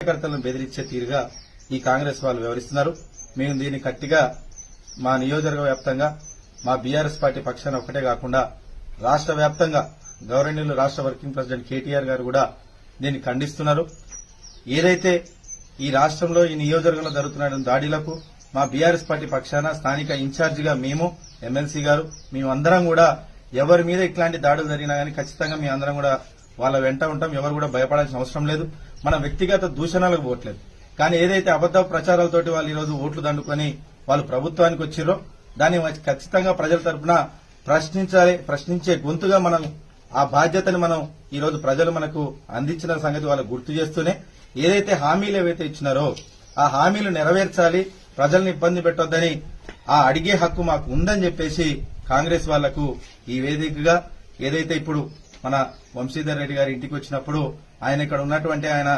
కార్యకర్తలను బెదిరించే తీరుగా ఈ కాంగ్రెస్ వాళ్ళు వ్యవహరిస్తున్నారు. మేము దీన్ని గట్టిగా మా నియోజకవర్గ వ్యాప్తంగా మా బీఆర్ఎస్ పార్టీ పక్షాన ఒకటే కాకుండా రాష్ట్ర వ్యాప్తంగా గౌరవనీయులు రాష్ట్ర వర్కింగ్ ప్రెసిడెంట్ కేటీఆర్ గారు కూడా దీన్ని ఖండిస్తున్నారు. ఏదైతే ఈ రాష్ట్రంలో ఈ నియోజకవర్గంలో జరుగుతున్న దాడులకు మా బీఆర్ఎస్ పార్టీ పక్షాన స్థానిక ఇన్ఛార్జిగా మేము ఎమ్మెల్సీ గారు మేమందరం కూడా ఎవరి మీద ఇట్లాంటి దాడులు జరిగినా గానీ ఖచ్చితంగా మీ అందరం కూడా వాళ్ళ వెంట ఉంటాం. ఎవరు కూడా భయపడాల్సిన అవసరం లేదు. మన వ్యక్తిగత దూషణలకు పోవట్లేదు. కానీ ఏదైతే అబద్ద ప్రచారాలతోటి వాళ్ళు ఈ రోజు ఓట్లు దండుకొని వాళ్ళు ప్రభుత్వానికి వచ్చిరో దాన్ని ఖచ్చితంగా ప్రజల తరఫున ప్రశ్నించే గొంతుగా మనం ఆ బాధ్యతని మనం ఈ రోజు ప్రజలు మనకు అందించిన సంగతి వాళ్ళకు గుర్తు చేస్తూనే ఏదైతే హామీలు ఏవైతే ఇచ్చినారో ఆ హామీలు నెరవేర్చాలి, ప్రజల్ని ఇబ్బంది పెట్టొద్దని ఆ అడిగే హక్కు మాకు ఉందని చెప్పేసి కాంగ్రెస్ వాళ్లకు ఈ వేదికగా ఏదైతే ఇప్పుడు మన వంశీధర్ రెడ్డి గారి ఇంటికి వచ్చినప్పుడు ఆయన ఇక్కడ ఉన్నటువంటి ఆయన